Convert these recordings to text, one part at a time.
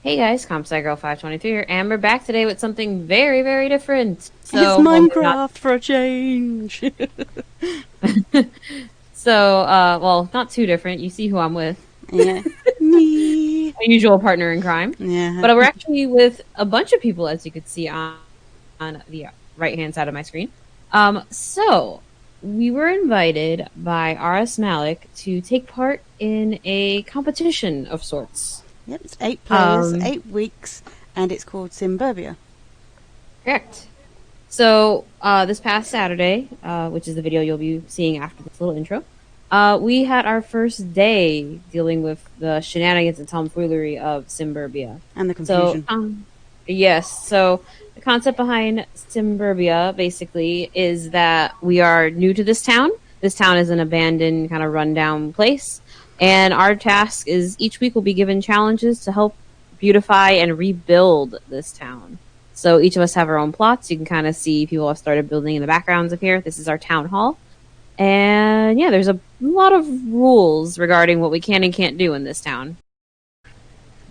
Hey guys, CompSciGirl523 here, and we're back today with something very, very different. It's Minecraft for a change. Well, not too different. You see who I'm with. Yeah. Me. My usual partner in crime. Yeah. But we're actually with a bunch of people, as you could see on the right-hand side of my screen. So, we were invited by Rsmalec to take part in a competition of sorts. Yep, it's 8 players, 8 weeks, and it's called Simburbia. Correct. So, this past Saturday, which is the video you'll be seeing after this little intro, we had our first day dealing with the shenanigans and tomfoolery of Simburbia. And the confusion. Yes. So, the concept behind Simburbia, basically, is that we are new to this town. This town is an abandoned, kind of rundown place. And our task is each week we'll be given challenges to help beautify and rebuild this town. So each of us have our own plots. You can kind of see people have started building in the backgrounds of here. This is our town hall. And yeah, there's a lot of rules regarding what we can and can't do in this town.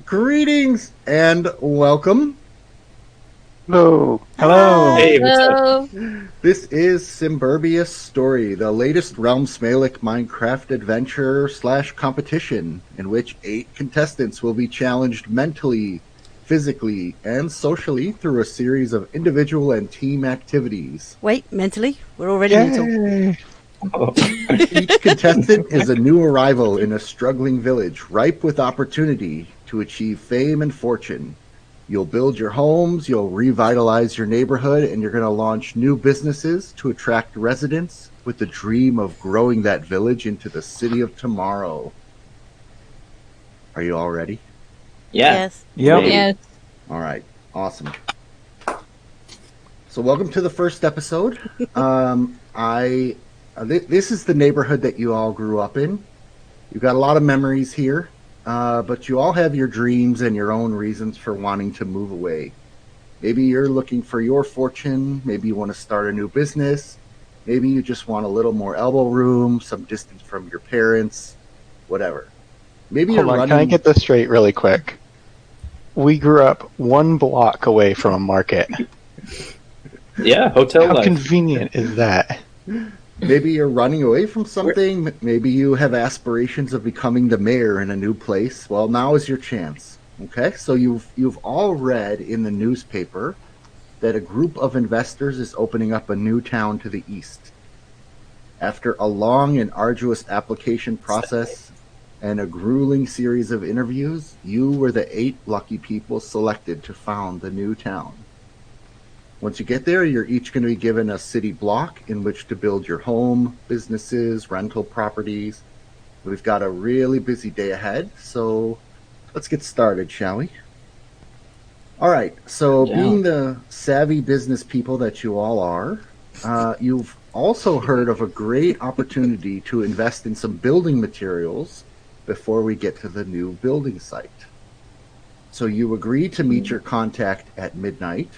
Greetings and welcome. Hello. Hello. Hey, what's up? This is Simburbia Story, the latest RealmSmalec Minecraft adventure / competition in which 8 contestants will be challenged mentally, physically, and socially through a series of individual and team activities. Wait, mentally? We're already mental. Oh. Each contestant is a new arrival in a struggling village, ripe with opportunity to achieve fame and fortune. You'll build your homes, you'll revitalize your neighborhood, and you're going to launch new businesses to attract residents with the dream of growing that village into the city of tomorrow. Are you all ready? Yeah. Yes. Yep. Yes. All right. Awesome. So welcome to the first episode. This is the neighborhood that you all grew up in. You've got a lot of memories here. But you all have your dreams and your own reasons for wanting to move away. Maybe you're looking for your fortune. Maybe you want to start a new business. Maybe you just want a little more elbow room, some distance from your parents, whatever. Maybe Hold you're on, running... can I get this straight really quick? We grew up 1 block away from a market. Yeah, hotel How life. convenient is that? Maybe you're running away from something. Maybe you have aspirations of becoming the mayor in a new place. Well, now is your chance. Okay, so you've all read in the newspaper that a group of investors is opening up a new town to the east. After a long and arduous application process and a grueling series of interviews, you were the 8 lucky people selected to found the new town. Once you get there, you're each going to be given a city block in which to build your home, businesses, rental properties. We've got a really busy day ahead, so let's get started, shall we? All right, so being the savvy business people that you all are, you've also heard of a great opportunity to invest in some building materials before we get to the new building site. So you agree to meet your contact at midnight.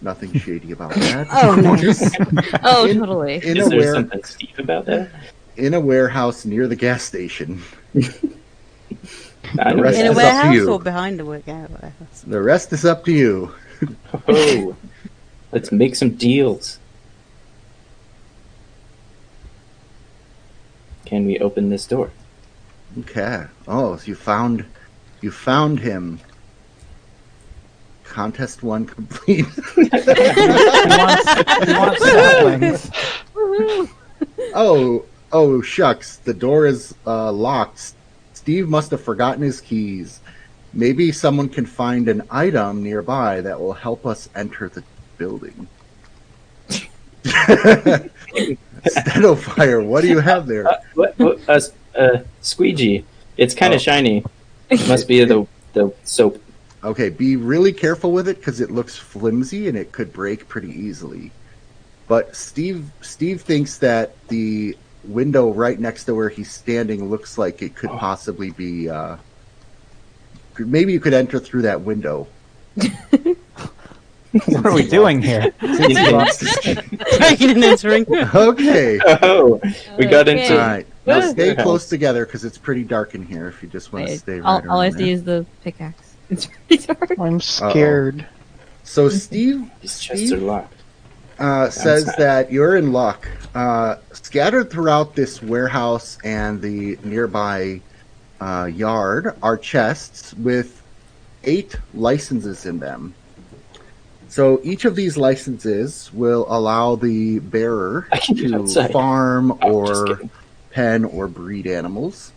Nothing shady about that. Oh, nice. Totally. Is there something steep about that? In a warehouse near the gas station. I The rest In a is up to warehouse you. or behind a warehouse? The rest is up to you. Oh, let's make some deals. Can we open this door? Okay. Oh, so you found him. Contest 1 complete. He wants saplings. Oh, shucks. The door is locked. Steve must have forgotten his keys. Maybe someone can find an item nearby that will help us enter the building. Stedofire, what do you have there? Squeegee. It's kind of shiny. It must be the soap. Okay, be really careful with it because it looks flimsy and it could break pretty easily. But Steve thinks that the window right next to where he's standing looks like it could possibly be. Maybe you could enter through that window. What are we doing here? Breaking and entering. Okay. Oh, we got Okay. into. All right. Now stay close together because it's pretty dark in here. If you just want to stay right All I around see there. is the pickaxe. It's pretty dark. I'm scared. So Steve These chests are locked. says Downside. that you're in luck. Scattered throughout this warehouse and the nearby yard are chests with 8 licenses in them. So each of these licenses will allow the bearer I can get to outside. farm Oh, just or kidding. pen or breed animals.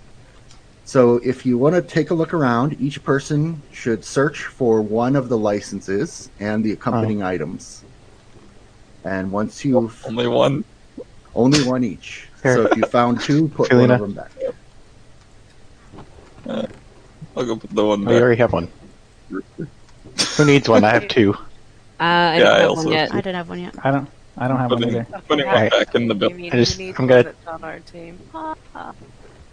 So if you want to take a look around, each person should search for one of the licenses and the accompanying items. And once you've Only one. only one each. Here. So if you found 2, put Felina. one of them back. I'll go put the one Oh, you back. already have one. Who needs one? I have 2. I Yeah, don't I have also- one yet. I don't have one yet. I don't have one Putting, either. putting one Alright. back in the You building. mean I just- who needs I'm one gonna- that's on our team? Ha, ha.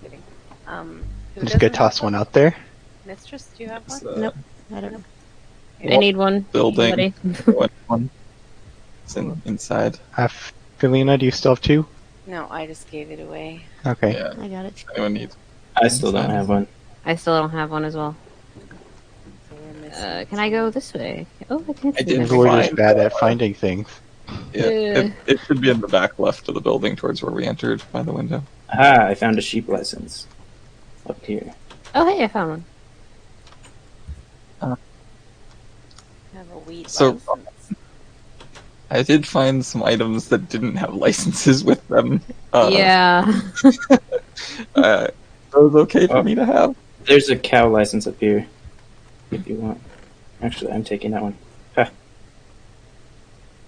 Kidding. Who I'm just doesn't gonna have toss one out there. Mistress, do you have It's, one? Nope. I don't know. I need one. Building. Somebody. One. It's inside. Felina, do you still have 2? No, I just gave it away. Okay. Yeah. I got it. Anyone needs? I still don't have one. I still don't have one as well. So we're missing. Can I go this way? Oh, I can't I see did this. We're just Fine. bad at finding things. Yeah. It should be in the back left of the building, towards where we entered by the window. Ah, I found a sheep license. Up here. Oh, hey, I found one. I have a wheat So- license. I did find some items that didn't have licenses with them. Yeah. Are those okay for Oh. me to have? There's a cow license up here. If you want. Actually, I'm taking that one. Ha.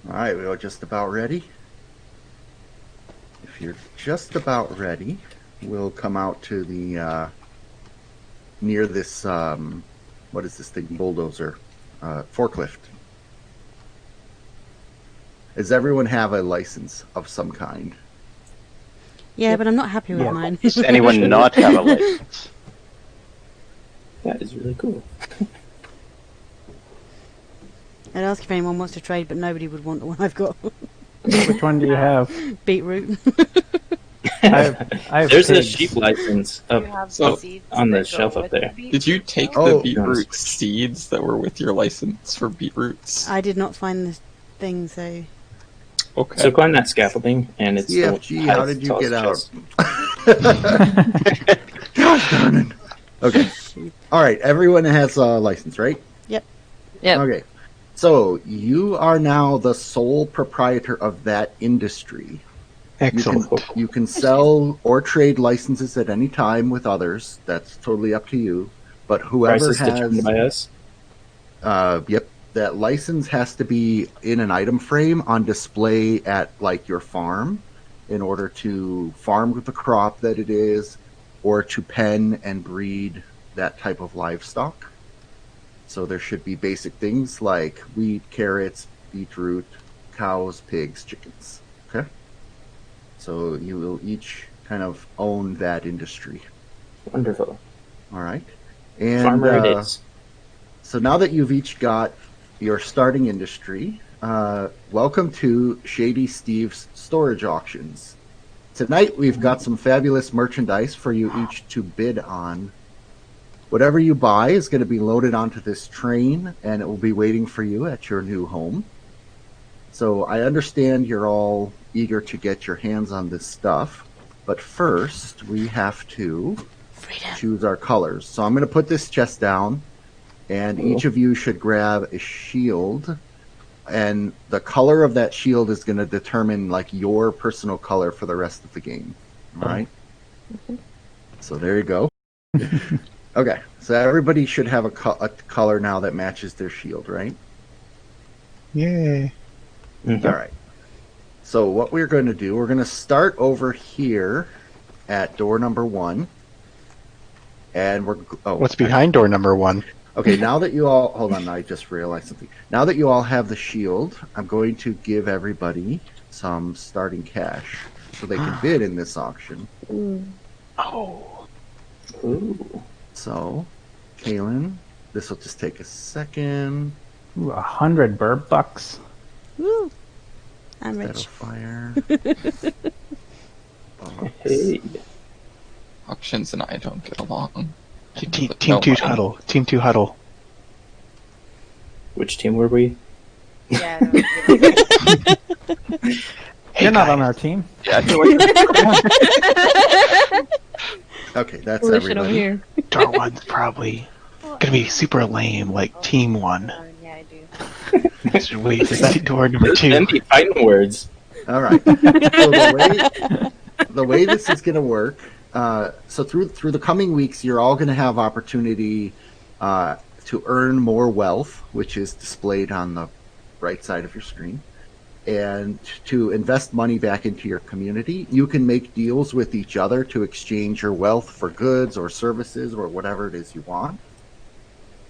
All right, we're just about ready. If you're just about ready, we'll come out to the near this what is this thing? Bulldozer, forklift. Does everyone have a license of some kind? Yeah, but I'm not happy with Yeah. mine. Does anyone not have a license? That is really cool. I'd ask if anyone wants to trade, but nobody would want the one I've got. Which one do you have? Beetroot. I have There's a pigs. sheep license Do up you have So- seeds on the that go shelf up with there. the beet? Did you take Oh. the beetroot seeds that were with your license for beetroots? I did not find the thing, so Okay. So climb that scaffolding, and it's CFG, how did you get out? chest. Gosh darn it. Okay. All right, everyone has a license, right? Yep. Yep. Okay. So you are now the sole proprietor of that industry. Excellent. You can sell or trade licenses at any time with others. That's totally up to you. But whoever Prices determined has, by us. yep, that license has to be in an item frame on display at like your farm, in order to farm the crop that it is, or to pen and breed that type of livestock. So there should be basic things like wheat, carrots, beetroot, cows, pigs, chickens. Okay. So you will each kind of own that industry. Wonderful. All right. And Farmer it is. so now that you've each got your starting industry, welcome to Shady Steve's Storage Auctions. Tonight we've got some fabulous merchandise for you each to bid on. Whatever you buy is going to be loaded onto this train, and it will be waiting for you at your new home. So I understand you're all eager to get your hands on this stuff, but first we have to choose our colors. So I'm going to put this chest down, and each of you should grab a shield, and the color of that shield is going to determine like your personal color for the rest of the game. All right. So there you go. Okay, so everybody should have a color now that matches their shield, right? Yay. Mhm. All right. So what we're going to do, we're going to start over here at door number 1. And we're... Oh, What's behind door number 1? Okay, now that you all... Hold on, I just realized something. Now that you all have the shield, I'm going to give everybody some starting cash so they can bid in this auction. Oh. Ooh. So, Kaylin, this will just take a second. Ooh, 100 burb bucks. woo, I'm That'll rich. fire. Hey. Auctions and I don't get along. Team No 2 money. huddle. Team 2 huddle. Which team were we? Yeah. I don't get it. You're not on our team. Yeah, I feel like Okay, that's Coalition over everybody. here. Door one's probably gonna be super lame, like team one. Yeah, I do. I should wait for that door number Then two. be fighting words. All right. So the way this is going to work, so through the coming weeks, you're all going to have opportunity to earn more wealth, which is displayed on the right side of your screen, and to invest money back into your community. You can make deals with each other to exchange your wealth for goods or services or whatever it is you want.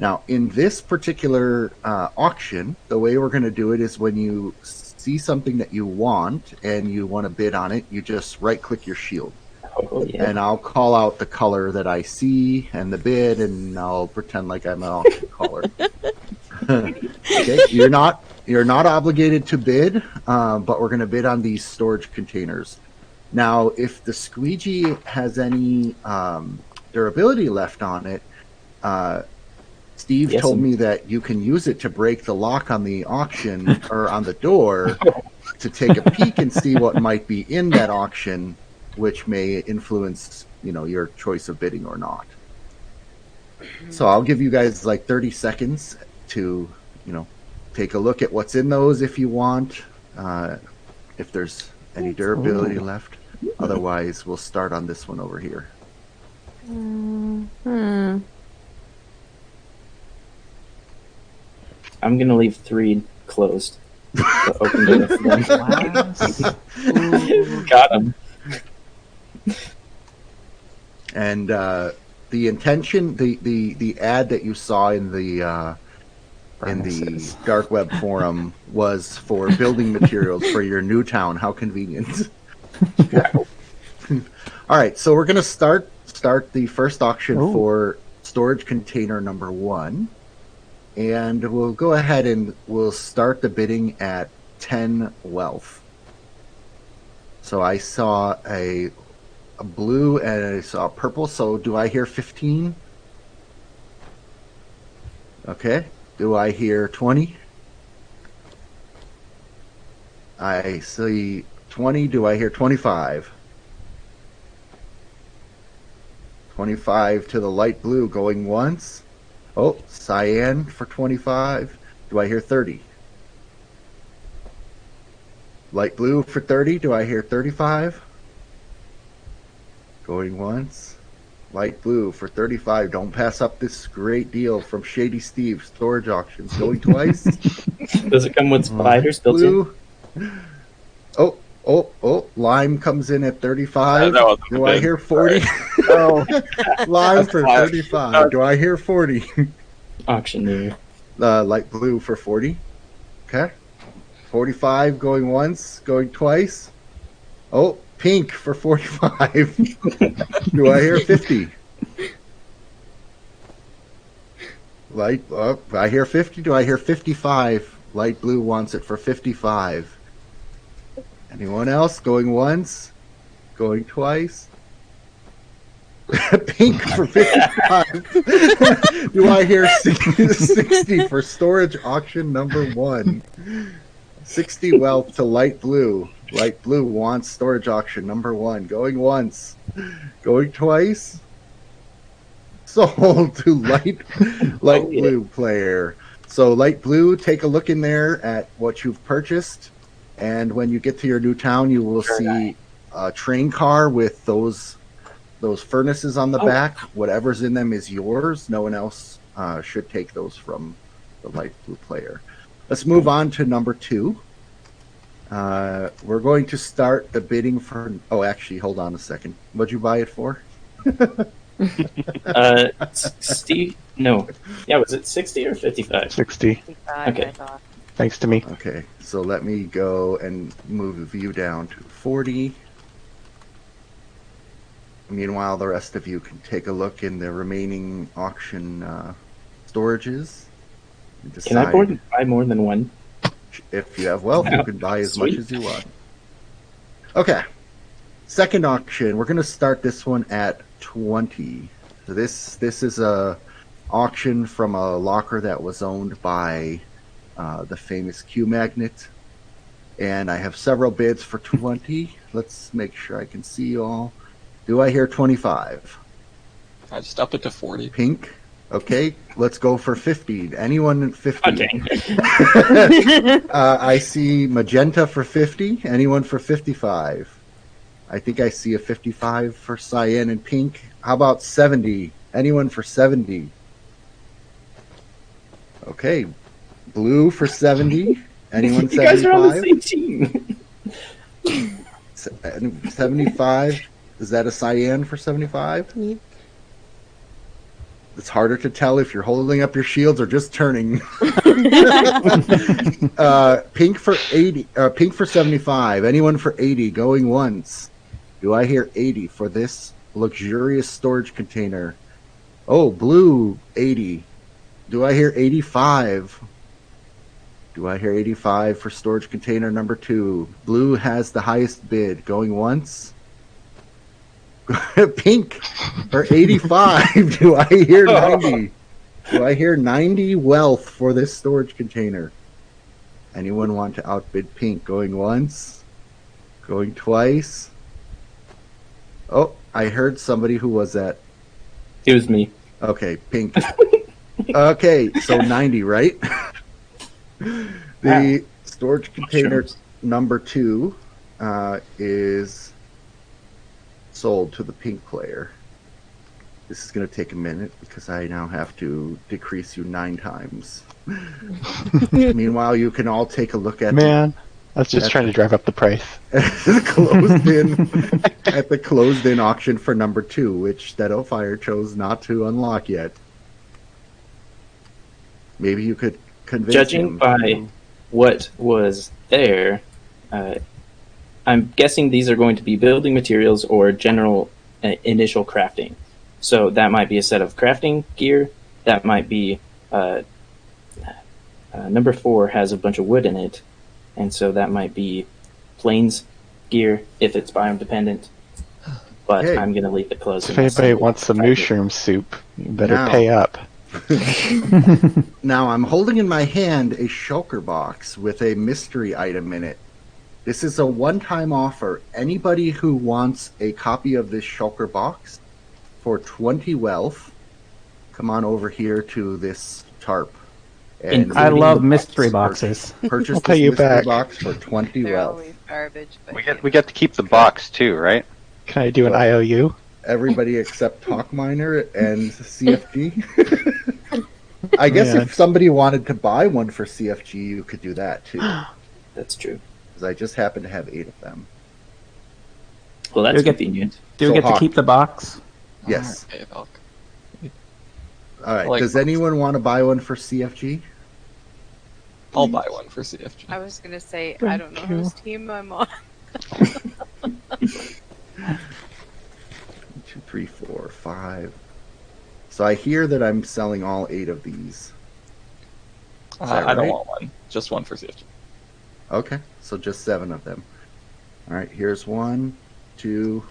Now, in this particular auction, the way we're going to do it is when you see something that you want and you want to bid on it, you just right-click your shield. Oh, yeah. And I'll call out the color that I see and the bid, and I'll pretend like I'm an auction caller. Okay, you're not obligated to bid, but we're going to bid on these storage containers. Now, if the squeegee has any durability left on it, Steve Yes, told and- me that you can use it to break the lock on the auction or on the door to take a peek and see what might be in that auction, which may influence, your choice of bidding or not. So I'll give you guys like 30 seconds to, take a look at what's in those if you want, if there's any durability left. Otherwise, we'll start on this one over here. I'm gonna leave 3 closed. But open the rest of them. Got him. And the intention, the ad that you saw in the Furnaces. dark web forum was for building materials for your new town. How convenient! All right, so we're gonna start the first auction Ooh. for storage container number 1, and we'll go ahead and we'll start the bidding at 10 wealth. So I saw a blue and I saw a purple. So do I hear 15? Okay. Do I hear 20? I see 20. Do I hear 25? 25 to the light blue going once. Oh, cyan for 25. Do I hear 30? Light blue for 30. Do I hear 35? Going once. Light blue for 35. Don't pass up this great deal from Shady Steve Storage Auctions. Going twice. Does it come with spiders built in? Blue. Oh. Lime comes in at 35. That wasn't Do a I bid. hear 40? Oh, Lime That's for fine. 35. Do I hear 40? Auctioneer. Light blue for 40. Okay. 45 going once, going twice. Oh, pink for 45. Do I hear 50? I hear 50. Do I hear 55? Light blue wants it for 55. Anyone else going once, going twice? Pink for 55. Do I hear 60 for storage auction number 1? 60 wealth to light blue. Light blue wants storage auction number 1. Going once. Going twice. Sold to light blue player. So light blue, take a look in there at what you've purchased. And when you get to your new town, you will see a train car with those furnaces on the back. Whatever's in them is yours. No one else should take those from the light blue player. Let's move on to number 2. We're going to start the bidding for... Oh, actually, hold on a second. What'd you buy it for? Steve? No. Yeah, was it 60 or 55? 60. 55, Okay. I thought. Thanks to me. Okay, so let me go and move the view down to 40. Meanwhile, the rest of you can take a look in the remaining auction storages. And Can I decide buy more than one? if you have wealth, you can buy as much Sweet. as you want. Okay, second auction. We're going to start this one at 20. So this is a auction from a locker that was owned by the famous Q magnet. And I have several bids for 20. Let's make sure I can see you all. Do I hear 25? I just up it to 40. Pink? Okay, let's go for 50. Anyone 50? Okay. I see magenta for 50. Anyone for 55? I think I see a 55 for cyan and pink. How about 70? Anyone for 70? Okay, blue for 70. Anyone 75? You guys are on the same team. 75. Is that a cyan for 75? Yep. It's harder to tell if you're holding up your shields or just turning. Pink for 80. Pink for 75. Anyone for 80? Going once. Do I hear 80 for this luxurious storage container? Oh, blue 80. Do I hear 85? Do I hear 85 for storage container number 2? Blue has the highest bid. Going once. Pink for 85. Do I hear 90? Do I hear 90 wealth for this storage container? Anyone want to outbid pink? Going once? Going twice? Oh, I heard somebody. Who was that? It was me. Okay, pink. Okay, so 90, right? The storage container number 2 is sold to the pink player. This is going to take a minute because I now have to decrease you 9 times. Meanwhile, you can all take a look at Man, I was just trying to drive up the price. at the closed-in auction for number 2, which Fire chose not to unlock yet. Maybe you could convince Judging him. by what was there, I'm guessing these are going to be building materials or general initial crafting. So that might be a set of crafting gear. That might be number 4 has a bunch of wood in it, and so that might be plains gear if it's biome dependent. But Okay. I'm going to leave it closed. If anybody wants some mushroom soup, you better Now. pay up. Now, I'm holding in my hand a shulker box with a mystery item in it. This is a one-time offer. Anybody who wants a copy of this shulker box for 20 wealth, come on over here to this tarp. And I love the mystery boxes. purchase I'll this pay you mystery back. box for 20 They're wealth. always garbage. But We get to keep the box too, right? Can I do an IOU? Everybody except Talkminer and CFG. I guess Yeah. if somebody wanted to buy one for CFG, you could do that too. That's true. Because I just happen to have 8 of them. Well, that's You'll get- convenient. Do we So get to Hawk. keep the box? Yes. Okay, Valk. All right. Like Does boxes. anyone want to buy one for CFG? I'll buy one for CFG. I was gonna say I don't know whose team I'm on. 2, 3, 4, 5. So I hear that I'm selling all 8 of these. Is that I don't right? want one. Just one for CFG. Okay, so just 7 of them. All right, here's 1, 2.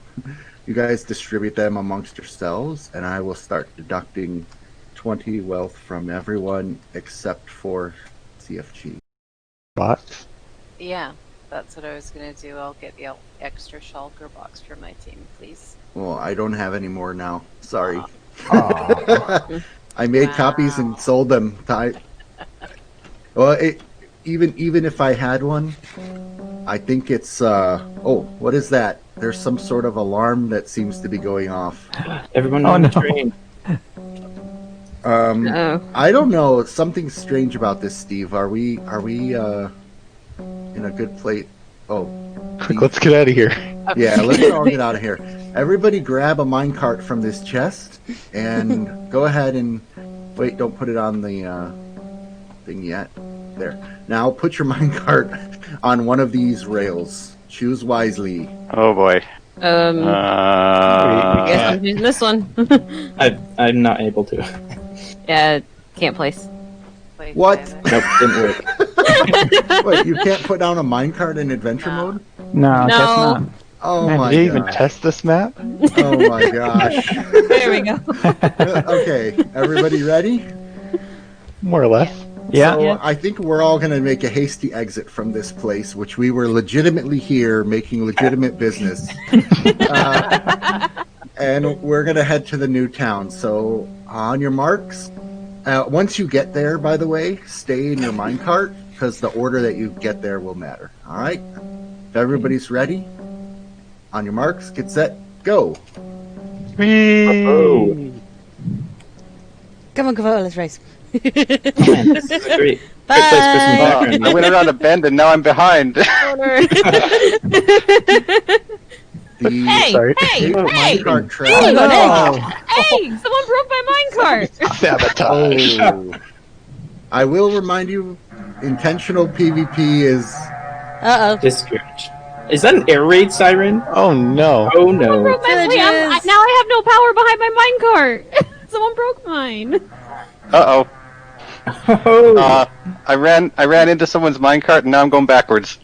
You guys distribute them amongst yourselves, and I will start deducting 20 wealth from everyone except for CFG. Box? Yeah, that's what I was gonna do. I'll get the extra shulker box for my team, please. Well, I don't have any more now. Sorry. Aw. I made copies and sold them. Well, even if I had one, I think it's oh, what is that? There's some sort of alarm that seems to be going off. Everyone Oh, on the no. train. Oh. I don't know. Something's strange about this, Steve. Are we in a good place? Oh, Quick, let's get out of here. yeah. Let's all get out of here. Everybody, grab a minecart from this chest and go ahead and wait. Don't put it on the thing yet. There. Now put your minecart on one of these rails. Choose wisely. Oh boy. I guess I'm choosing this one. I'm not able to. Yeah, can't place. Play What? Planet. Nope, didn't work. Wait, you can't put down a minecart in adventure No. mode? No, guess No. not. Oh Man, my did you even gosh. test this map? Oh my gosh. There we go. Okay, everybody ready? More or less. Yeah. So I think we're all going to make a hasty exit from this place, which we were legitimately here making legitimate business. And we're going to head to the new town. So on your marks, once you get there, by the way, stay in your minecart because the order that you get there will matter. All right? If everybody's ready, on your marks, get set, go. Whee! Come on, Kavota, let's race. Man, this is a great Bye. place for some background. I went around a bend and now I'm behind. Hey, Sorry. hey, hey! Minecart track. Hey, No. hey! Someone broke my minecart! Sabotage. Oh. I will remind you, intentional PvP is... Uh-oh. Discouraged. Is that an air raid siren? Oh no. Oh no. Broke my, wait, Villages. now I have no power behind my minecart! Someone broke mine! Uh-oh. Oh. I ran into someone's minecart and now I'm going backwards.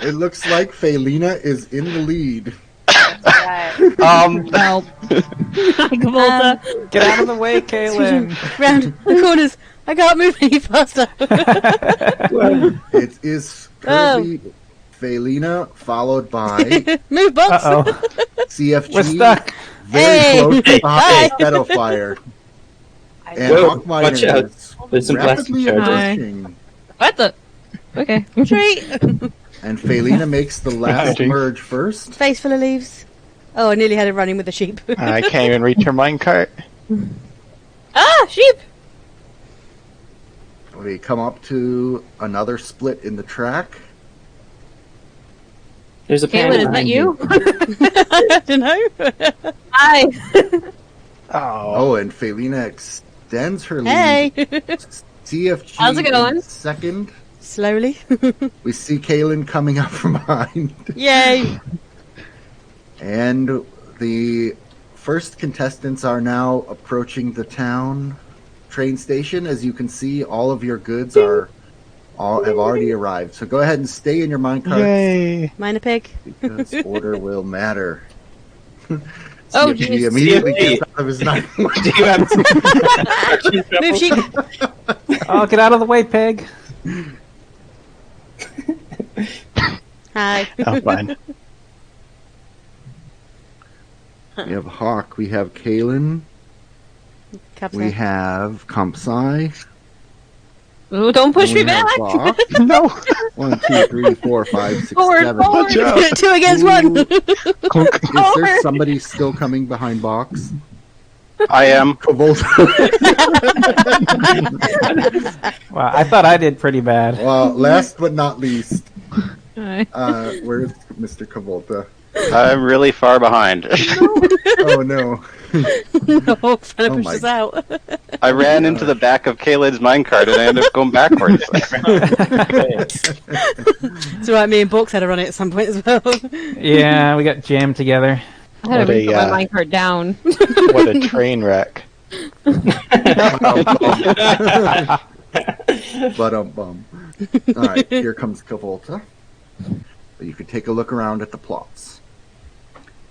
It looks like Felina is in the lead. Right. Help. Volta. Get out of the way, Kaylin. Round the corners. I can't move any faster. It is currently Felina, followed by Move, box. Uh-oh. CFG. We're stuck. Very Hey. close to Hi. Shadowfire. And Whoa, Hawkminer watch out. is There's some rapidly plastic charges. approaching. What the? Okay. Treat. And Felina makes the last Behind you. merge first. Face full of leaves. Oh, I nearly had it running with the sheep. I can't even reach your minecart. Ah, sheep! We come up to another split in the track. There's a Kaylin, is panda that behind you? I don't know. Hi! Oh. Oh, and Felina extends her lead. Hey. CFG How's it going? in second. Slowly. We see Kaylin coming up from behind. Yay. And the first contestants are now approaching the town train station. As you can see, all of your goods have already arrived. So go ahead and stay in your minecarts Yay. Mine a pig. because order will matter. Oh, CFG geez. immediately CFG. gets out of his knife. Do you have Move, sheep. Oh, get out of the way, pig. Hi. Oh, fine. We have Hawk, we have Kaylin, Caps we there. have Kampsai. Ooh, don't push and me we have back! Bach. No. 1, 2, 3, 4, 5, 6, Forward, 7. forward. Watch out. 2 against 1. Is there somebody still coming behind Box? I am. Wow, I thought I did pretty bad. Well, last but not least, Hi. where's Mr. Kavolta? I'm really far behind. Oh no. No, trying to Oh push my- us out. I ran into the back of Kaylin's minecart and I ended up going backwards. It's alright, me and Box had to run it at some point as well. Yeah, we got jammed together. I had What to a, put my minecart down. What a train wreck. But bum. All right, here comes Kavolta. You can take a look around at the plots.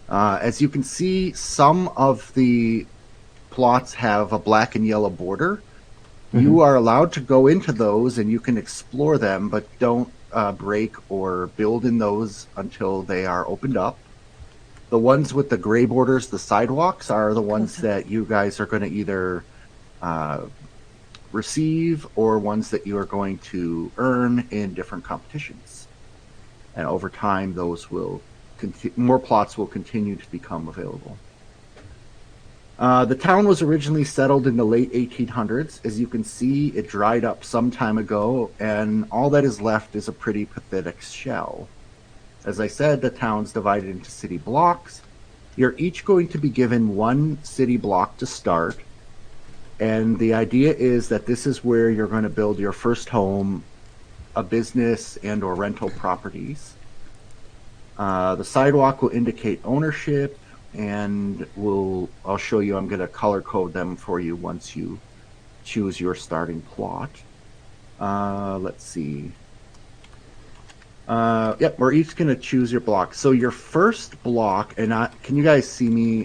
As you can see, some of the plots have a black and yellow border. You are allowed to go into those and you can explore them, but don't break or build in those until they are opened up. The ones with the gray borders, the sidewalks, are the ones that you guys are going to either receive or ones that you are going to earn in different competitions. And over time, those will more plots will continue to become available. The town was originally settled in the late 1800s. As you can see, it dried up some time ago, and all that is left is a pretty pathetic shell. As I said, the town's divided into city blocks. You're each going to be given one city block to start, and the idea is that this is where you're going to build your first home, a business, and or rental properties. The sidewalk will indicate ownership, and I'll show you. I'm going to color code them for you once you choose your starting plot. Let's see. Yep, we're each going to choose your block. So your first block, and can you guys see me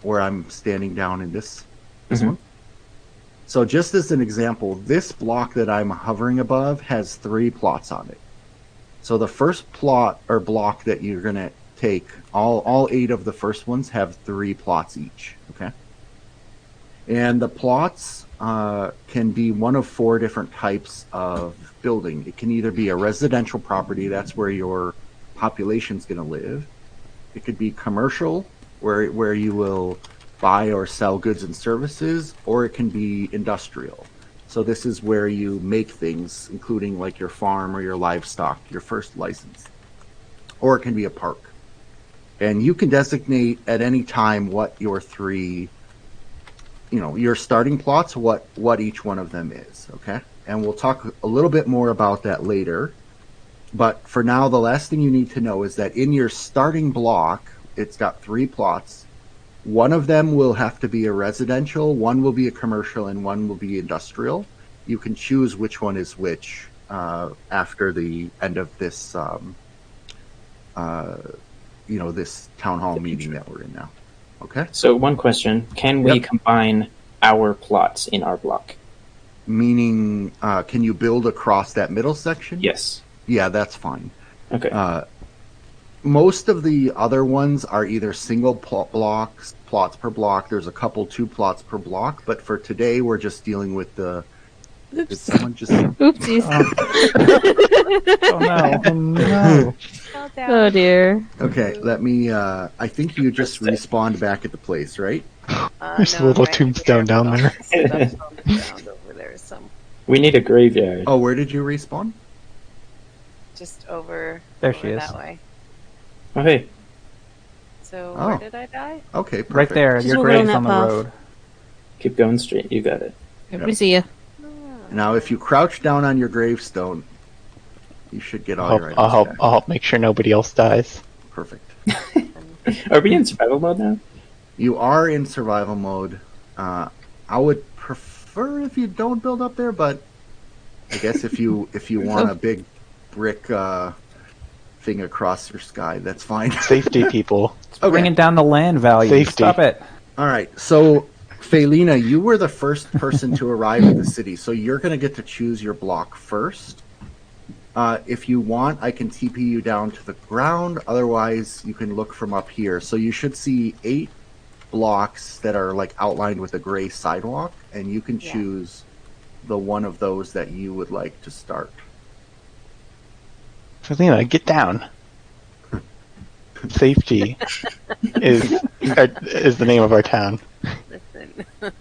where I'm standing down in this one? So just as an example, this block that I'm hovering above has 3 plots on it. So the first plot or block that you're going to take, all 8 of the first ones have 3 plots each, okay? And the plots can be one of 4 different types of building. It can either be a residential property, that's where your population's going to live. It could be commercial, where you will buy or sell goods and services, or it can be industrial. So this is where you make things, including like your farm or your livestock, your first license. Or it can be a park. And you can designate at any time what your 3, your starting plots, what each one of them is, okay? And we'll talk a little bit more about that later. But for now, the last thing you need to know is that in your starting block, it's got 3 plots. One of them will have to be a residential, one will be a commercial, and one will be industrial. You can choose which one is which after the end of this, this town hall meeting that we're in now. Okay? So one question, can we combine our plots in our block? Meaning, can you build across that middle section? Yes. Yeah, that's fine. Okay. Most of the other ones are either single plots per block. There's a couple 2 plots per block, but for today we're just dealing with the. Oops. Did someone just? Oopsies. Oh no. Oh dear. Okay, let me. I think you just respawned back at the place, right? There's a little tombstone down there. Stuff's on the ground over there. We need a graveyard. Oh, where did you respawn? Just over. There she is. That way. Oh, hey. So Oh. where did I die? Okay, perfect. Right there. Just Your over on grave's that on the path. road. Keep going straight. You got it. Everybody see ya. Now, if you crouch down on your gravestone, you should get all your items I'll back. help make sure nobody else dies. Perfect. Are we in survival mode now? You are in survival mode. I would prefer if you don't build up there, but I guess if you want a big brick thing across your sky, that's fine. Safety, people. Bringing down the land value. Safety. Stop it. All right, so Felina, you were the first person to arrive at the city, so you're going to get to choose your block first. If you want, I can TP you down to the ground. Otherwise, you can look from up here. So you should see 8 blocks that are like outlined with a gray sidewalk, and you can choose the one of those that you would like to start. Selena, get down. Safety is the name of our town. Listen. I'm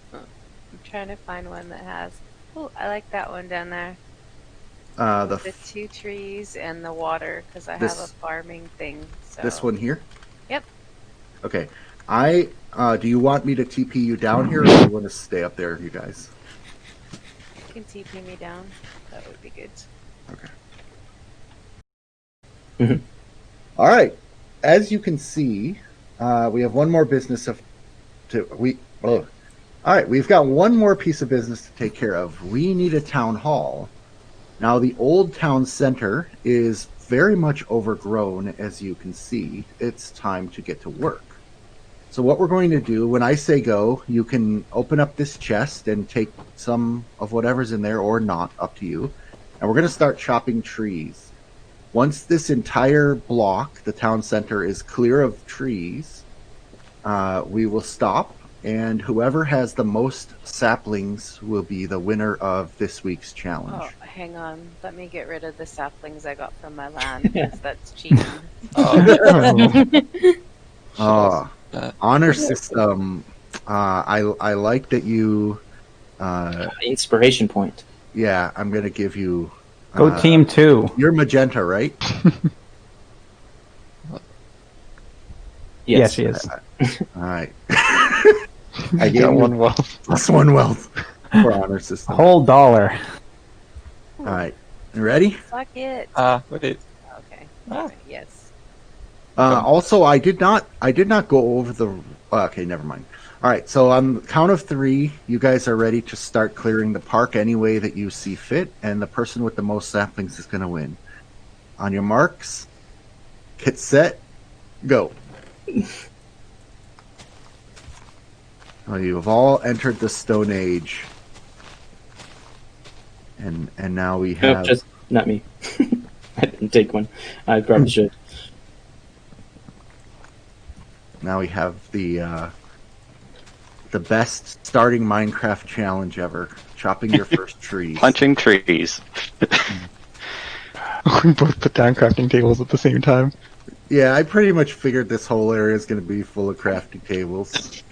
trying to find one that has. Oh, I like that one down there. The 2 trees and the water, because I have a farming thing. So. This one here? Yep. Okay. Do you want me to TP you down here, or do you want to stay up there, you guys? You can TP me down. That would be good. Okay. All right. As you can see, we have one more business all right, we've got one more piece of business to take care of. We need a town hall. Now, the old town center is very much overgrown, as you can see. It's time to get to work. So what we're going to do, when I say go, you can open up this chest and take some of whatever's in there, or not, up to you. And we're going to start chopping trees. Once this entire block, the town center, is clear of trees, we will stop, and whoever has the most saplings will be the winner of this week's challenge. Oh, hang on. Let me get rid of the saplings I got from my land, because that's cheating. Honor system. I like that you... Inspiration point. Yeah, I'm going to give you... Go team 2. You're magenta, right? Yes, she is. All right. I gave Got you 1 wealth. +1 wealth for honor system. Whole $1. All right. You ready? Fuck it. Wait. Okay. Ah. Yes. Also, I did not go over the... Okay, never mind. All right, so on the count of 3, you guys are ready to start clearing the park any way that you see fit, and the person with the most saplings is going to win. On your marks, get set, go. Oh, you have all entered the Stone Age. And now we No, have just not me. I didn't take one. I probably should. now we have the best starting Minecraft challenge ever: chopping your first trees. Punching trees. We both put down crafting tables at the same time. Yeah, I pretty much figured this whole area is going to be full of crafting tables.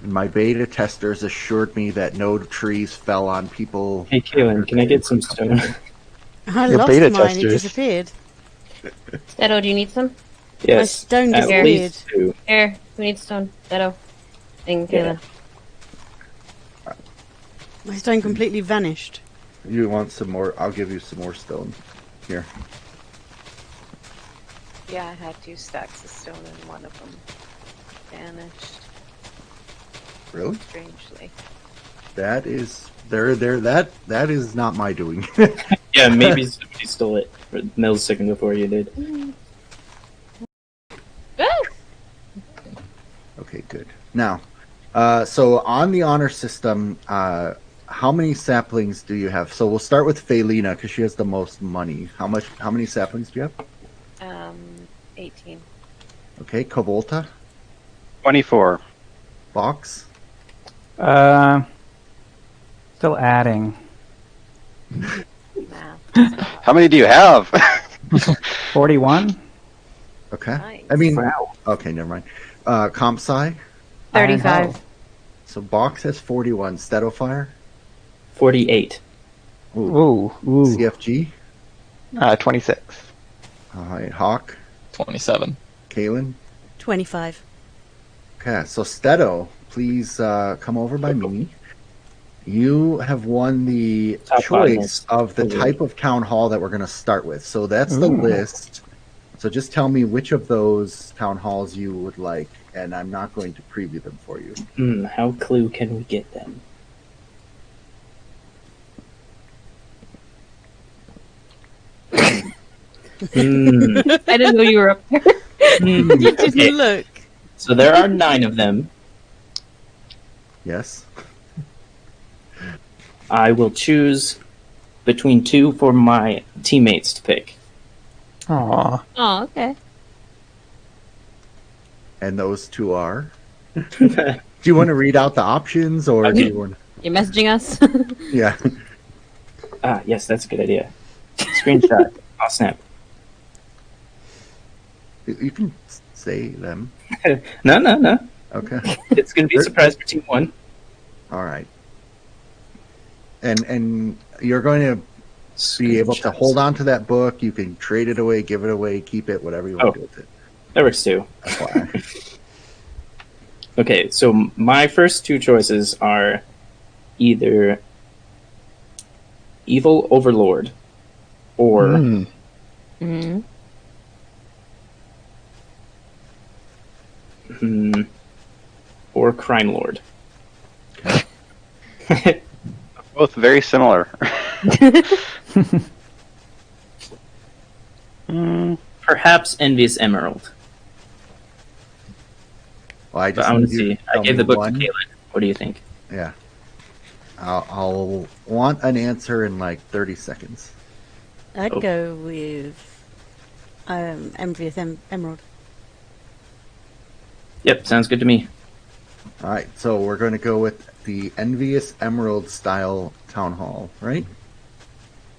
My beta testers assured me that no trees fell on people. Hey, Kaylin, can I get some stone? I Your lost beta mine. It testers. disappeared. Dedo, do you need some? Yes. My stone at disappeared. least 2. Here, who needs stone? Dedo. Thing, Kaylin. My stone completely vanished. You want some more? I'll give you some more stone. Here. Yeah, I had 2 stacks of stone and one of them vanished. Really? Strangely. That is that is not my doing. Yeah, maybe somebody stole it for a millisecond before you did. Okay, good. Now, so on the honor system, how many saplings do you have? So we'll start with Felina because she has the most money. How many saplings do you have? 18. Okay, Kavolta, 24. Box, Still adding. Math. How many do you have? 41? okay. Nice. I mean, okay, never mind. Compsci, 35. so Box has 41. Stedofire, 48. Ooh. CFG, 26. all right, Hawk, 27. Kalen. 25. Okay, so Stedo, please come over by me. You have won the Top choice bottom. of the type of town hall that we're going to start with. So that's the list. So just tell me which of those town halls you would like, and I'm not going to preview them for you. How clue can we get them? I didn't know you were up there. You didn't Okay. look. So there are 9 of them. Yes? I will choose between 2 for my teammates to pick. Aw. Oh, okay. And those two are? Do you want to read out the options, or do you want? You're messaging us? Yeah. Yes, that's a good idea. Screenshot. Oh, snap. You can say them. No. Okay. It's going to be a surprise for Team 1. All right. And you're going to be able to hold on to that book. You can trade it away, give it away, keep it, whatever you want to do with it. That works too. FYI. Okay, so my first 2 choices are either Evil Overlord or Mm-hmm. or Crime Lord. Both very similar. Perhaps Envious Emerald. Well, I But just I want to need you see. to I tell gave me the book one. to Caitlin. What do you think? Yeah. I'll want an answer in like 30 seconds. I'd Oh. go with Envious Emerald. Yep, sounds good to me. All right, so we're going to go with the Envious Emerald style town hall, right?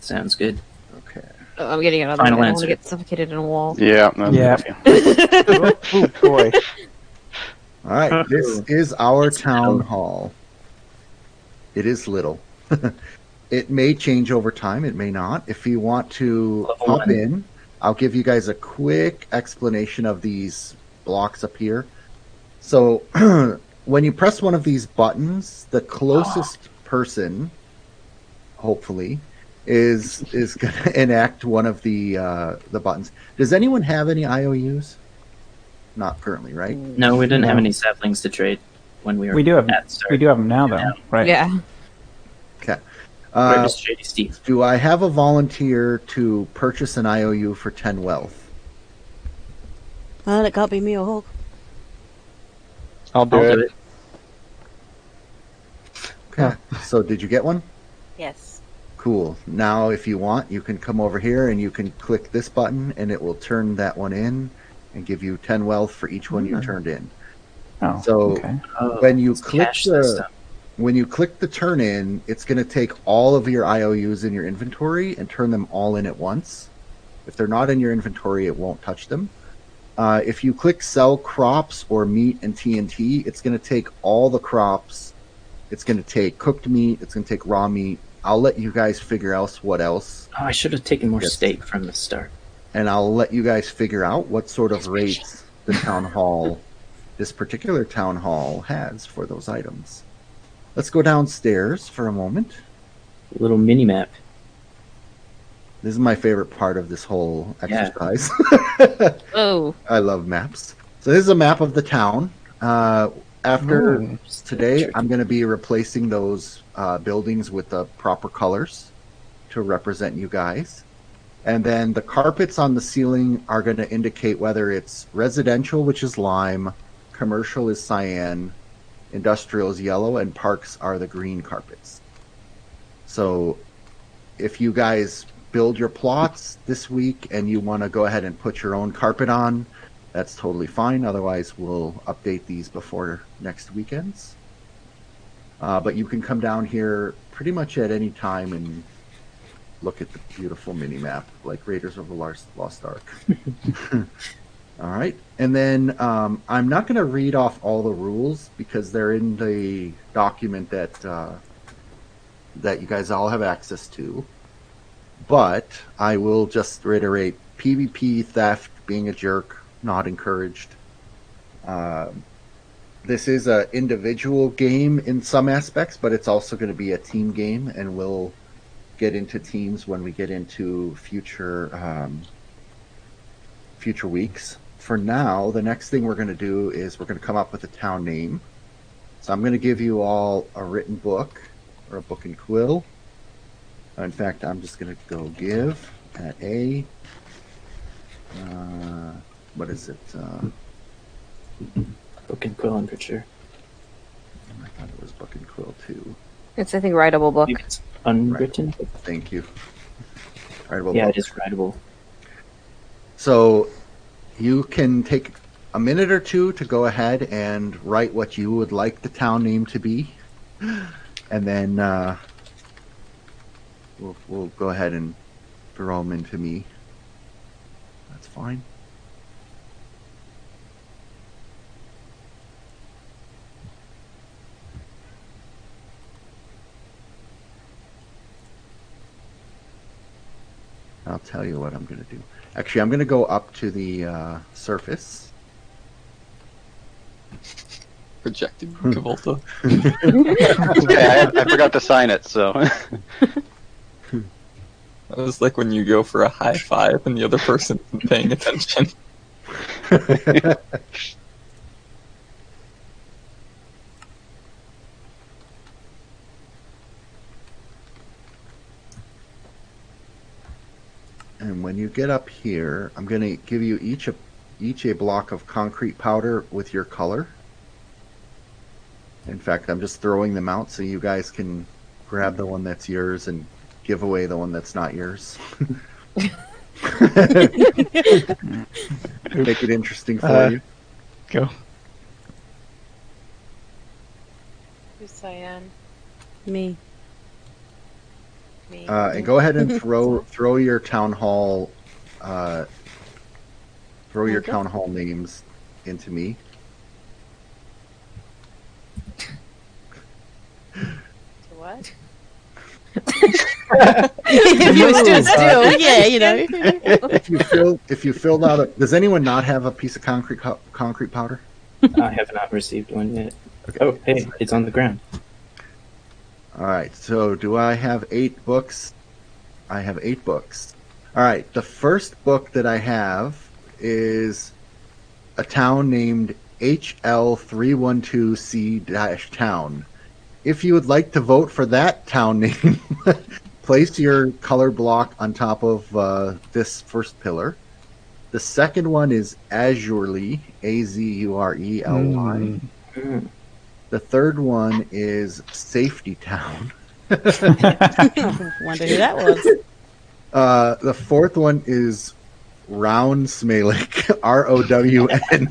Sounds good. Okay. Oh, I'm getting out of the Final way. I don't want answer. to get suffocated in a wall. Yeah. Yeah. Oh, boy. All right, this is our It's town little. hall. It is little. It may change over time. It may not. If you want to Level hop 1. in, I'll give you guys a quick explanation of these blocks up here. So when you press one of these buttons, the closest person, hopefully, is going to enact one of the buttons. Does anyone have any IOUs? Not currently, right? No, we didn't have any saplings to trade when we were We do have at start. we do have them now though, right? Yeah. Okay. Where is Shady Steve? Do I have a volunteer to purchase an IOU for 10 wealth? Well, it can't be me or Hawk. I'll do I'll it. do it. Okay. So did you get one? Yes. Cool. Now, if you want, you can come over here and you can click this button, and it will turn that one in and give you 10 wealth for each one you turned in. Oh, so okay. when you it's click cash system. when you click the turn in, it's going to take all of your IOUs in your inventory and turn them all in at once. If they're not in your inventory, it won't touch them. If you click sell crops or meat and TNT, it's going to take all the crops. It's going to take cooked meat. It's going to take raw meat. I'll let you guys figure out what else. Oh, I should have taken more steak from the start. And I'll let you guys figure out what sort of rates the town hall, this particular town hall, has for those items. Let's go downstairs for a moment. A little mini map. This is my favorite part of this whole exercise. Oh. I love maps. So this is a map of the town. After today, I'm going to be replacing those buildings with the proper colors to represent you guys. And then the carpets on the ceiling are going to indicate whether it's residential, which is lime, commercial is cyan, industrial is yellow, and parks are the green carpets. So if you guys build your plots this week and you want to go ahead and put your own carpet on, that's totally fine. Otherwise, we'll update these before next weekends. But you can come down here pretty much at any time and look at the beautiful mini map, like Raiders of the Lost Ark. All right, and then I'm not going to read off all the rules because they're in the document that that you guys all have access to. But I will just reiterate: PvP, theft, being a jerk, not encouraged. This is an individual game in some aspects, but it's also going to be a team game, and we'll get into teams when we get into future weeks. For now, the next thing we're going to do is we're going to come up with a town name. So I'm going to give you all a written book, or a book and quill. In fact, I'm just going to go give at A. What is it? Book and quill, I'm pretty sure. I thought it was book and quill too. It's, I think, writable book. Maybe it's unwritten. Right. Thank you. Writable Yeah, book. it is writable. So you can take a minute or two to go ahead and write what you would like the town name to be, and then we'll go ahead and throw them into me. That's fine. I'll tell you what I'm going to do. Actually, I'm going to go up to the surface. Projected Cavolta. Okay, I forgot to sign it, so. That was like when you go for a high five and the other person isn't paying attention. And when you get up here, I'm going to give you each a block of concrete powder with your color. In fact, I'm just throwing them out so you guys can grab the one that's yours and give away the one that's not yours. Make it interesting for you. Go. Who's Cyan? Me. Me. And go ahead and throw your town hall town hall names into me. To what? If you stood still, yeah, you know. If you filled out does anyone not have a piece of concrete powder? I have not received one yet. Okay. Oh, hey, it's on the ground. All right, so do I have 8 books? I have 8 books. All right, the first book that I have is a town named HL312C-town. If you would like to vote for that town name, place your color block on top of this first pillar. The second one is Azurely, Azurely. The The third one is Safety Town. Wonder who that was. The fourth one is RealmSmalec, ROWN.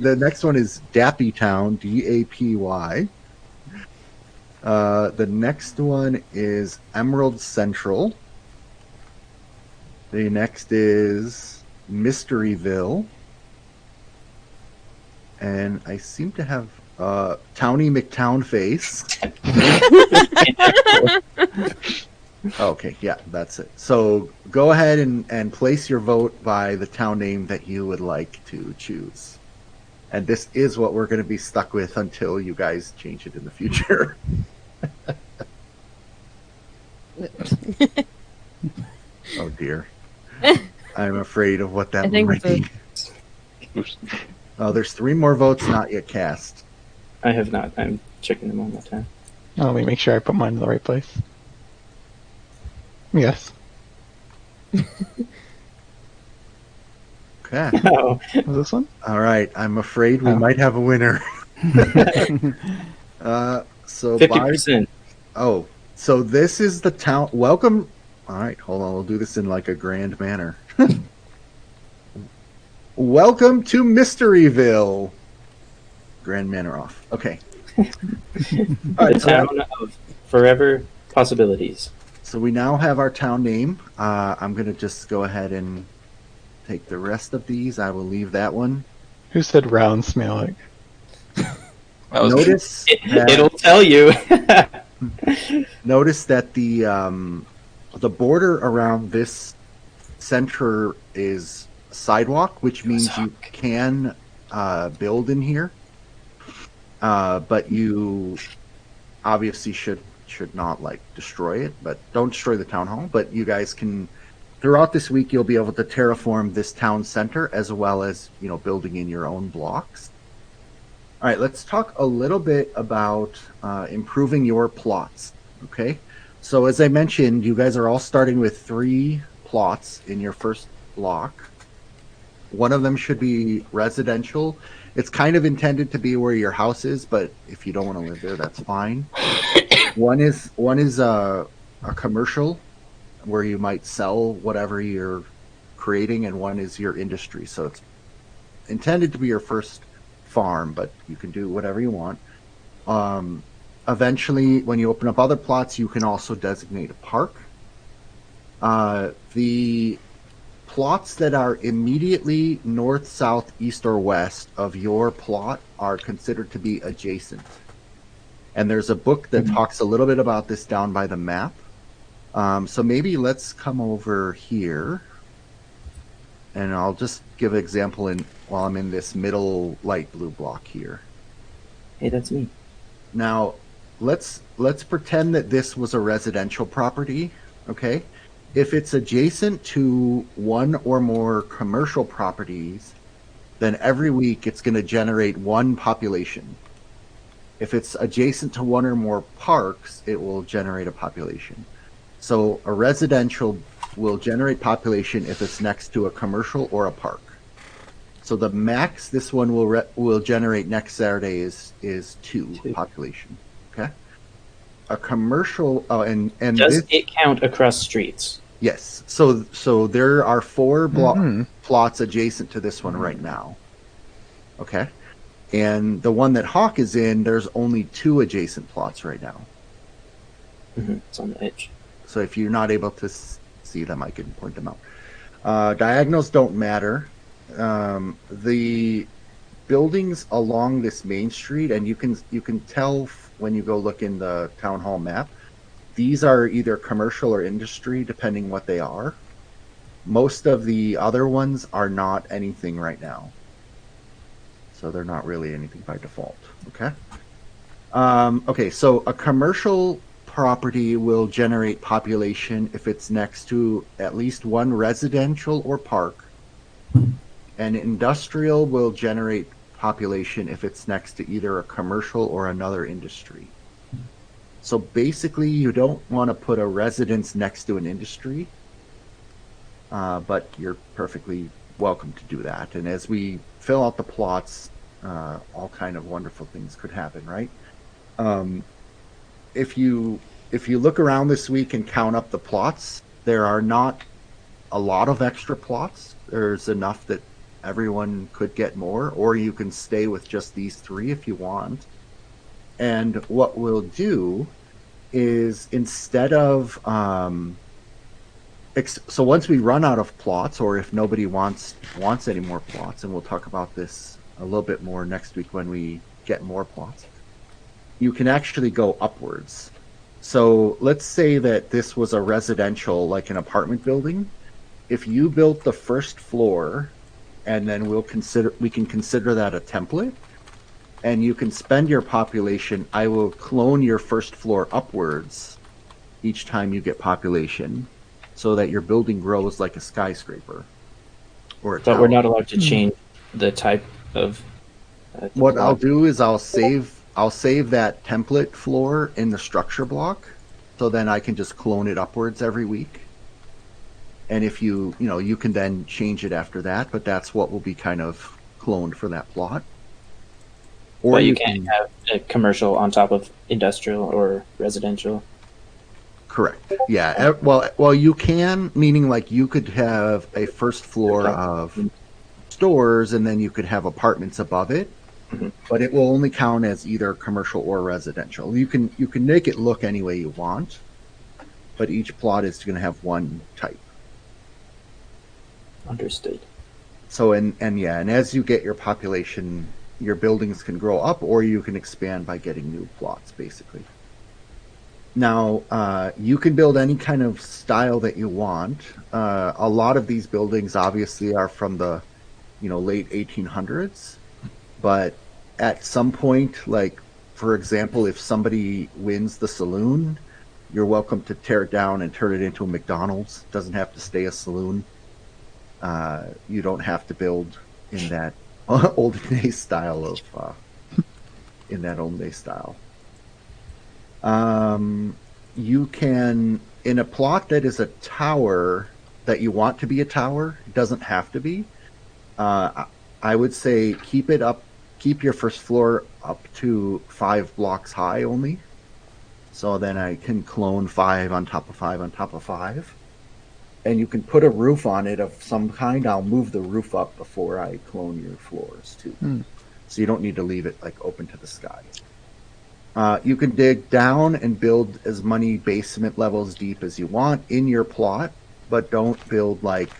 The next one is Dappy Town, DAPY. The next one is Emerald Central. The next is Mysteryville. And I seem to have Towny McTown Face. Okay, yeah, that's it. So go ahead and place your vote by the town name that you would like to choose. And this is what we're going to be stuck with until you guys change it in the future. Oh dear. I'm afraid of what that might be. Oh, there's 3 more votes not yet cast. I have not. I'm checking them one more time. Oh, let me make sure I put mine in the right place. Yes. Okay. Oh. Was this one? All right. I'm afraid we might have a winner. So 50%. So this is the town. Welcome. All right, hold on. We'll do this in like a grand manner. Welcome to Mysteryville. Grand manner off. Okay. The town of forever possibilities. So we now have our town name. I'm going to just go ahead and take the rest of these. I will leave that one. Who said RealmSmalec? Notice it'll tell you. Notice that the border around this center is sidewalk, which means you can build in here. But you obviously should not like destroy it, but don't destroy the town hall. But you guys can, throughout this week, you'll be able to terraform this town center as well as, building in your own blocks. All right, let's talk a little bit about improving your plots. Okay, so as I mentioned, you guys are all starting with 3 plots in your first block. One of them should be residential. It's kind of intended to be where your house is, but if you don't want to live there, that's fine. One is a commercial where you might sell whatever you're creating, and one is your industry. So it's intended to be your first farm, but you can do whatever you want. Eventually, when you open up other plots, you can also designate a park. The plots that are immediately north, south, east, or west of your plot are considered to be adjacent. And there's a book that talks a little bit about this down by the map. So maybe let's come over here. And I'll just give an example while I'm in this middle light blue block here. Hey, that's me. Now, let's pretend that this was a residential property, okay? If it's adjacent to one or more commercial properties, then every week it's going to generate 1 population. If it's adjacent to one or more parks, it will generate a population. So a residential will generate population if it's next to a commercial or a park. So the max this one will generate next Saturday is 2 population. Okay. A commercial and does it count across streets? Yes. So there are 4 plots adjacent to this one right now. Okay. And the one that Hawk is in, there's only 2 adjacent plots right now. It's on the edge. So if you're not able to see them, I can point them out. Diagonals don't matter. The buildings along this main street, and you can tell when you go look in the town hall map, these are either commercial or industry, depending what they are. Most of the other ones are not anything right now. So they're not really anything by default. Okay. Okay, so a commercial property will generate population if it's next to at least 1 residential or park. And industrial will generate population if it's next to either a commercial or another industry. So basically, you don't want to put a residence next to an industry, but you're perfectly welcome to do that. And as we fill out the plots, all kind of wonderful things could happen, right? If you look around this week and count up the plots, there are not a lot of extra plots. There's enough that everyone could get more, or you can stay with just these 3 if you want. And what we'll do is, instead of so once we run out of plots, or if nobody wants any more plots, and we'll talk about this a little bit more next week when we get more plots, you can actually go upwards. So let's say that this was a residential, like an apartment building. If you built the first floor, and then we can consider that a template, and you can spend your population. I will clone your first floor upwards each time you get population, so that your building grows like a skyscraper or a tower. But we're not allowed to change the type of. What I'll do is I'll save that template floor in the structure block, so then I can just clone it upwards every week. And if you can then change it after that, but that's what will be kind of cloned for that plot. Or but you can't have a commercial on top of industrial or residential. Correct. Yeah. Well, you can, meaning like you could have a first floor of stores, and then you could have apartments above it. Mm-hmm. But it will only count as either commercial or residential. You can make it look any way you want, but each plot is going to have one type. Understood. So and as you get your population, your buildings can grow up, or you can expand by getting new plots, basically. Now, you can build any kind of style that you want. A lot of these buildings obviously are from the, late 1800s. But at some point, like, for example, if somebody wins the saloon, you're welcome to tear it down and turn it into a McDonald's. It doesn't have to stay a saloon. You don't have to build in that olden day style You can, in a plot that is a tower that you want to be a tower, it doesn't have to be. I would say keep your first floor up to 5 blocks high only. So then I can clone 5 on top of 5 on top of 5. And you can put a roof on it of some kind. I'll move the roof up before I clone your floors too. So you don't need to leave it like open to the sky. You can dig down and build as many basement levels deep as you want in your plot, but don't build like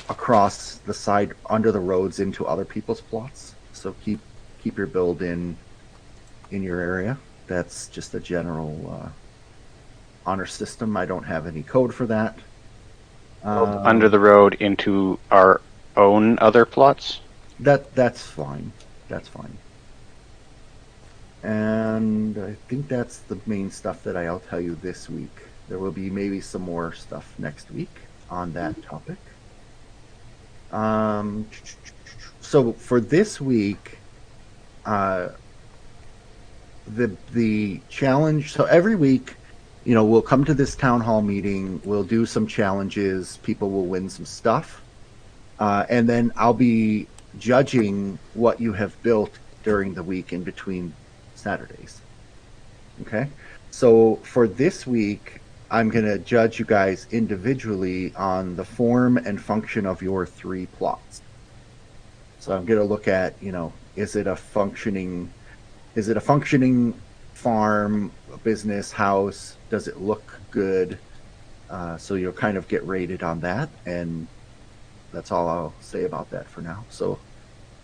across the side under the roads into other people's plots. So keep your build in your area. That's just a general honor system. I don't have any code for that. Under the road into our own other plots? That's fine. That's fine. And I think that's the main stuff that I'll tell you this week. There will be maybe some more stuff next week on that topic. So for this week, the challenge. So every week, we'll come to this town hall meeting. We'll do some challenges. People will win some stuff, and then I'll be judging what you have built during the week in between Saturdays. Okay, so for this week, I'm going to judge you guys individually on the form and function of your 3 plots. So I'm going to look at, is it a functioning farm, a business, house? Does it look good? So you'll kind of get rated on that, and that's all I'll say about that for now. So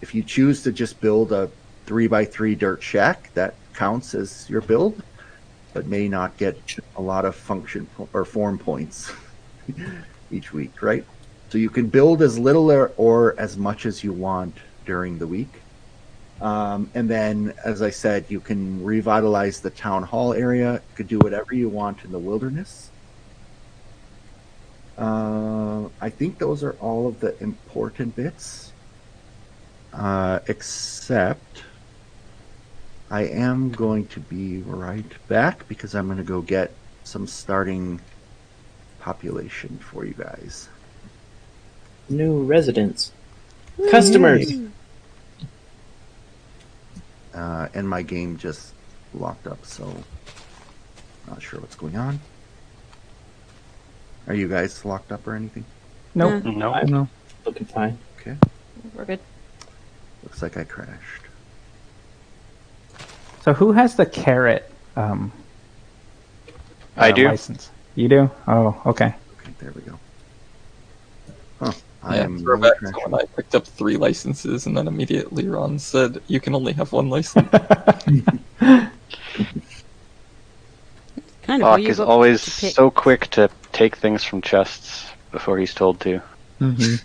if you choose to just build a 3x3 dirt shack, that counts as your build, but may not get a lot of function or form points each week, right? So you can build as little or as much as you want during the week. And then, as I said, you can revitalize the town hall area. You could do whatever you want in the wilderness. I think those are all of the important bits, except I am going to be right back because I'm going to go get some starting population for you guys. New residents. Customers. and my game just locked up, so not sure what's going on. Are you guys locked up or anything? Nope. No. I'm looking fine. Okay. We're good. Looks like I crashed. So who has the carrot? I do. License. You do? Oh, okay. Okay, there we go. Huh. I Yeah, am throwback really to crashing. when I picked up 3 licenses and then immediately Ron said, you can only have 1 license. Kind of. Bach you is got always to pick. so quick to take things from chests before he's told to. Mm-hmm.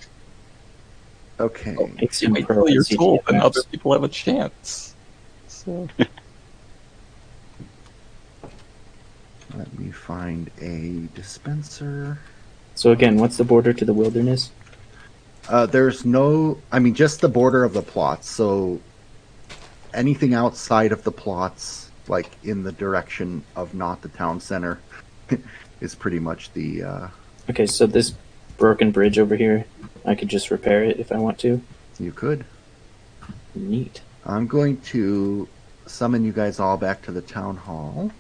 Okay. Makes You you wait pro till at you're told and CTFs. other people have a chance. So Let me find a dispenser. So again, what's the border to the wilderness? There's no, I mean, just the border of the plots. So anything outside of the plots, like in the direction of not the town center, is pretty much the. Okay, so this broken bridge over here, I could just repair it if I want to. You could. Neat. I'm going to summon you guys all back to the town hall.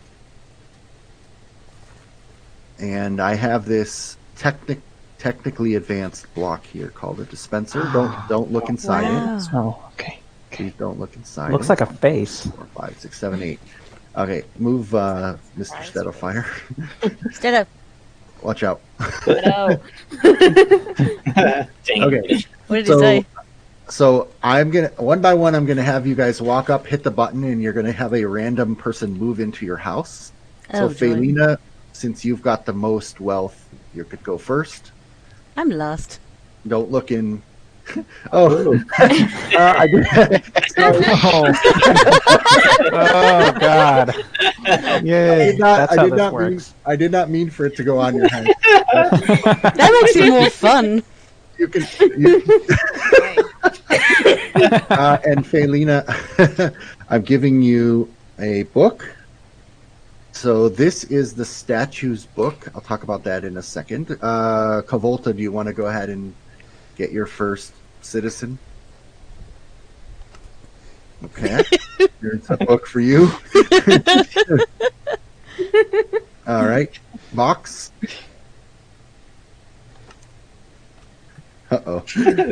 And I have this technically advanced block here called a dispenser. Don't look inside Wow. it. Oh, okay. Please don't look inside Looks it. like a face. 4, 5, 6, 7, 8. Okay, move, Mr. Steadofire. Instead of Watch out. No. Dang. Okay. what did he say? So I'm gonna one by one. I'm gonna have you guys walk up, hit the button, and you're gonna have a random person move into your house. So Oh, joy. Felina, since you've got the most wealth, you could go first. I'm lost. Don't look in. Oh, I did. Oh God! Yay! That's how this works. I did not mean for it to go on your head. That makes it more fun. You can. And Felina, I'm giving you a book. So this is the statues book. I'll talk about that in a second. Kavolta, do you want to go ahead and get your first citizen? Okay. Here's a book for you. All right. Box. Uh-oh.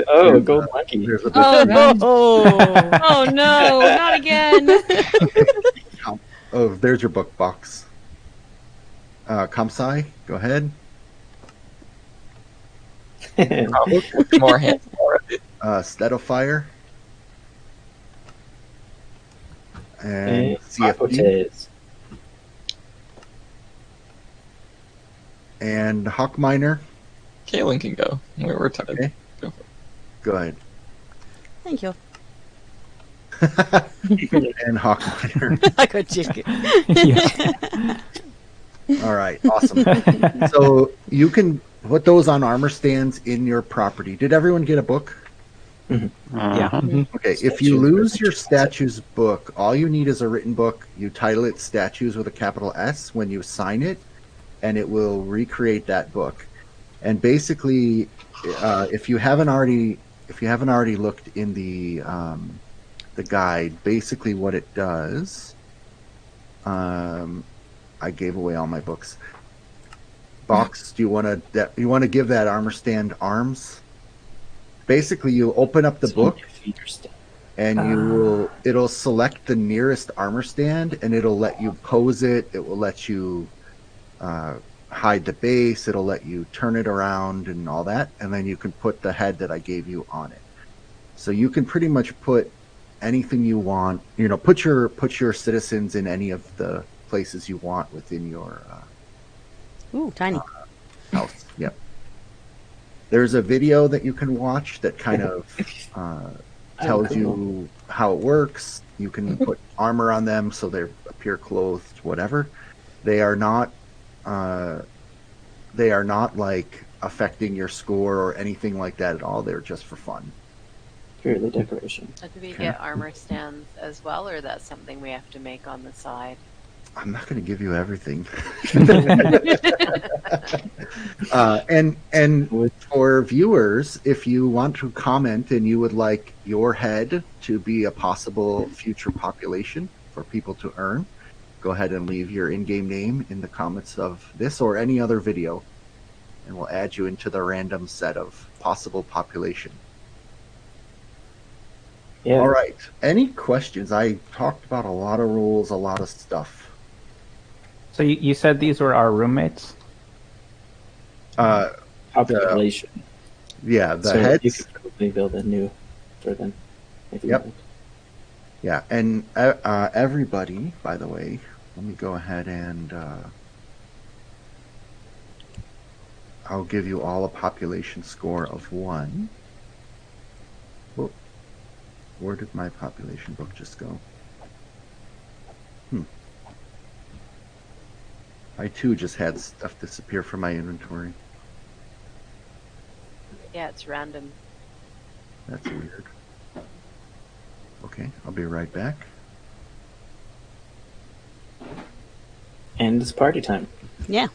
Oh, gold monkey. There's a book Oh, for you. God. Oh, Oh no, not again. Oh, there's your book box. Kamsai, go ahead. more hands already. Steadofire. And And CFD. Aquatase. And Hawkminer. Kaylin can go. We're tired. Okay. Go for it. Go ahead. thank you. And Hawkminer. I got chicken. Yeah. All right, awesome. So you can put those on armor stands in your property. Did everyone get a book? Yeah. Mhm. Okay, if you lose your statues book, all you need is a written book. You title it Statues with a capital S when you sign it, and it will recreate that book. And basically, if you haven't already looked in the guide, basically what it does. I gave away all my books. Box, do you want to give that armor stand arms? Basically, you open up the book and it'll select the nearest armor stand and it'll let you pose it. It will let you hide the base. It'll let you turn it around and all that, and then you can put the head that I gave you on it. So you can pretty much put anything you want. You know, put your citizens in any of the places you want within your Ooh, tiny. house. Yep. There's a video that you can watch that kind of tells you how it works. You can put armor on them so they appear clothed, whatever. They are not like affecting your score or anything like that at all. They're just for fun. Purely decoration. Do we get armor stands as well, or that's something we have to make on the side? I'm not going to give you everything. And for viewers, if you want to comment and you would like your head to be a possible future population for people to earn, go ahead and leave your in-game name in the comments of this or any other video, and we'll add you into the random set of possible population. Yeah. All right. Any questions? I talked about a lot of rules, a lot of stuff. So you said these were our roommates? Population. The so heads. You could probably build a new for them. If you Yep. like. Yeah, and everybody, by the way, let me go ahead and I'll give you all a population score of 1. Oh, where did my population book just go? I too just had stuff disappear from my inventory. Yeah, it's random. That's weird. Okay, I'll be right back. And it's party time. Yeah.